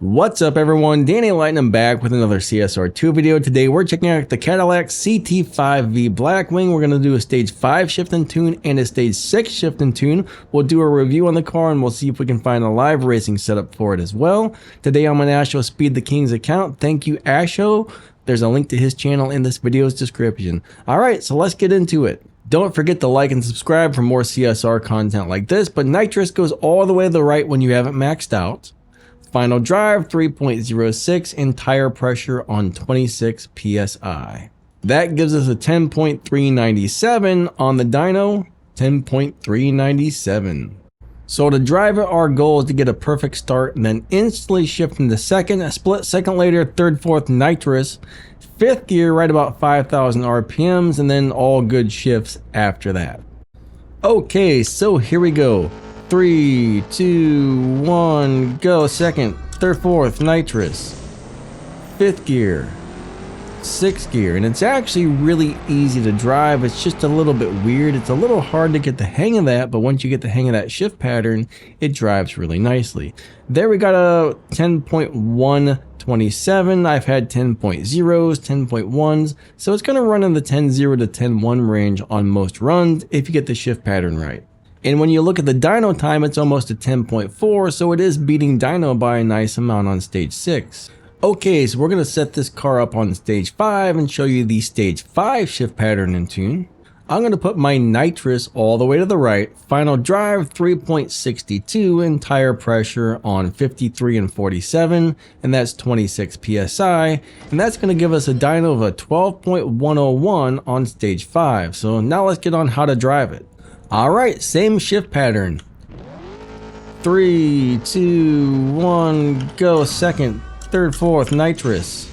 What's up everyone, Danny Lightning back with another CSR2 video. Today we're checking out the Cadillac CT5 V Blackwing. We're going to do a stage 5 shift and tune and a stage 6 shift and tune. We'll do a review on the car and we'll see if we can find a live racing setup for it as well. Today I'm on Asho Speed the King's account. Thank you Asho. There's a link to his channel in this video's description. Alright, so let's get into it. Don't forget to like and subscribe for more CSR content like this, but nitrous goes all the way to the right when you have it maxed out. Final drive 3.06 and tire pressure on 26 psi. That gives us a 10.397 on the dyno, 10.397. So to drive it, our goal is to get a perfect start and then instantly shift into second, a split second later, third, fourth nitrous, fifth gear right about 5,000 RPMs, and then all good shifts after that. Okay, so here we go. 3, 2, 1, go. Second, third, fourth, nitrous, fifth gear, sixth gear, and it's actually really easy to drive. It's just a little bit weird. It's a little hard to get the hang of that, but once you get the hang of that shift pattern, it drives really nicely. There we got a 10.127. I've had 10.0s, 10.1s, so it's going to run in the 10.0 to 10.1 range on most runs if you get the shift pattern right. And when you look at the dyno time, it's almost a 10.4, so it is beating dyno by a nice amount on stage 6. Okay, so we're going to set this car up on stage 5 and show you the stage 5 shift pattern and tune. I'm going to put my nitrous all the way to the right, final drive 3.62 and tire pressure on 53 and 47, and that's 26 psi, and that's going to give us a dyno of a 12.101 on stage 5. So now let's get on how to drive it. Alright, same shift pattern. 3, 2, 1, go. Second, third, fourth, nitrous.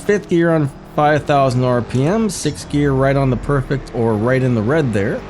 Fifth gear on 5,000 RPM. Sixth gear right on the perfect or right in the red there.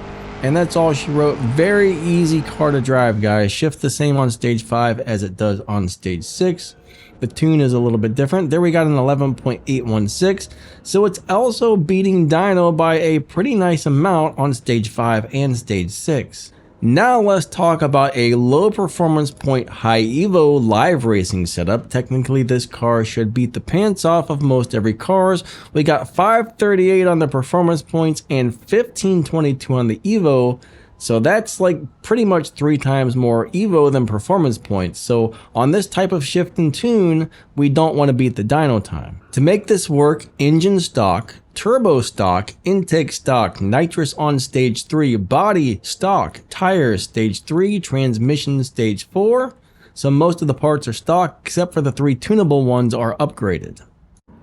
And that's all she wrote. Very easy car to drive, guys. Shift the same on stage 5 as it does on stage 6. The tune is a little bit different. There we got an 11.816. So it's also beating dyno by a pretty nice amount on stage 5 and stage 6. Now let's talk about a low performance point high evo live racing setup. Technically this car should beat the pants off of most every cars. We got 538 on the performance points and 1522 on the evo. So that's like pretty much 3 times more evo than performance points. So on this type of shift and tune, we don't want to beat the dyno time. To make this work, engine stock, turbo stock, intake stock, nitrous on stage 3, body stock, tires stage 3, transmission stage 4. So most of the parts are stock except for the 3 tunable ones are upgraded.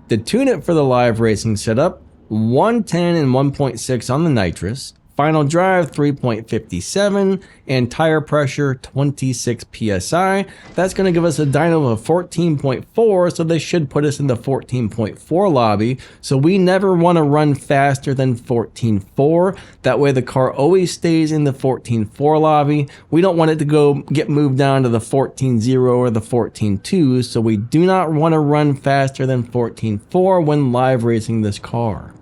To tune it for the live racing setup, 110 and 1.6 on the nitrous. Final drive 3.57 and tire pressure 26 psi. That's going to give us a dyno of 14.4, so this should put us in the 14.4 lobby. So we never want to run faster than 14.4. That way the car always stays in the 14.4 lobby. We don't want it to get moved down to the 14.0 or the 14.2, so we do not want to run faster than 14.4 when live racing this car.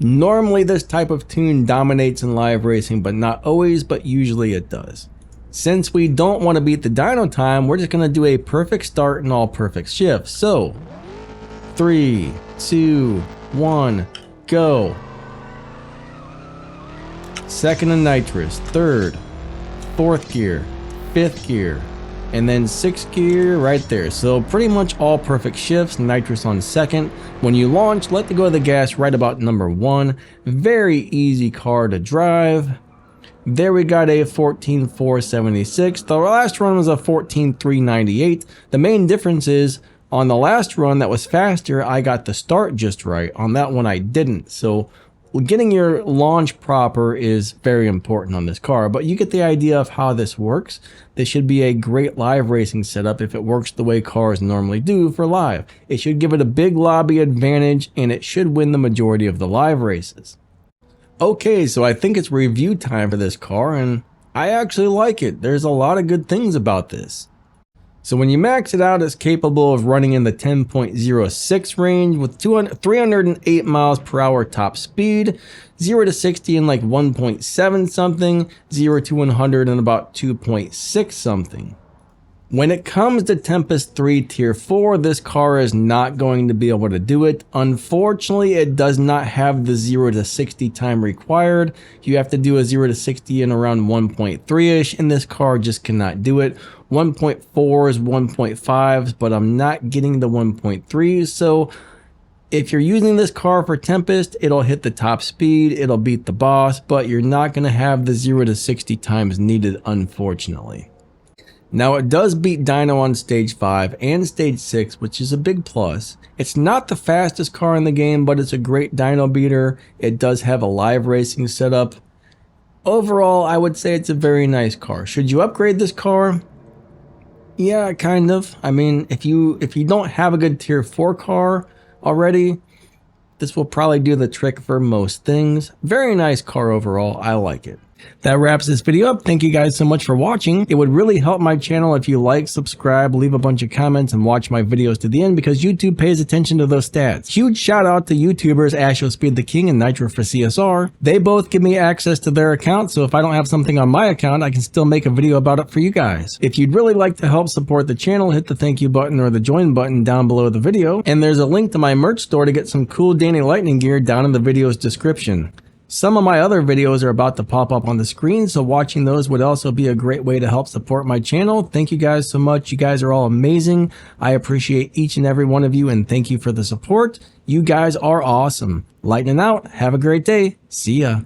Normally this type of tune dominates in live racing, but not always, but usually it does. Since we don't want to beat the dyno time, we're just going to do a perfect start and all perfect shifts. So 3, 2, 1, go. Second and nitrous, third, fourth gear, fifth gear, and then sixth gear right there. So pretty much all perfect shifts. Nitrous on second. When you launch, let go of the gas right about number 1. Very easy car to drive. There we got a 14.476. The last run was a 14.398. The main difference is on the last run that was faster, I got the start just right. On that one I didn't. So getting your launch proper is very important on this car, but you get the idea of how this works. This should be a great live racing setup if it works the way cars normally do for live. It should give it a big lobby advantage and it should win the majority of the live races. Okay, so I think it's review time for this car and I actually like it. There's a lot of good things about this. So when you max it out, it's capable of running in the 10.06 range with 308 miles per hour top speed, 0 to 60 in like 1.7 something, 0 to 100 in about 2.6 something. When it comes to Tempest 3 Tier 4, this car is not going to be able to do it. Unfortunately, it does not have the 0 to 60 time required. You have to do a 0 to 60 in around 1.3-ish, and this car just cannot do it. 1.4s, 1.5s, but I'm not getting the 1.3s, so if you're using this car for Tempest, it'll hit the top speed, it'll beat the boss, but you're not going to have the 0 to 60 times needed, unfortunately. Now it does beat Dyno on stage 5 and stage 6, which is a big plus. It's not the fastest car in the game, but it's a great dyno beater. It does have a live racing setup. Overall, I would say it's a very nice car. Should you upgrade this car? Yeah, kind of. I mean, if you don't have a good tier 4 car already, this will probably do the trick for most things. Very nice car overall. I like it. That wraps this video up. Thank you guys so much for watching. It would really help my channel if you like, subscribe, leave a bunch of comments, and watch my videos to the end because YouTube pays attention to those stats. Huge shout out to YouTubers Asho Speed the King and Nitro for CSR. They both give me access to their account, so if I don't have something on my account, I can still make a video about it for you guys. If you'd really like to help support the channel, hit the thank you button or the join button down below the video, and there's a link to my merch store to get some cool Danny Lightning gear down in the video's description. Some of my other videos are about to pop up on the screen, so watching those would also be a great way to help support my channel. Thank you guys so much. You guys are all amazing. I appreciate each and every one of you, and thank you for the support. You guys are awesome. Lightning out. Have a great day. See ya.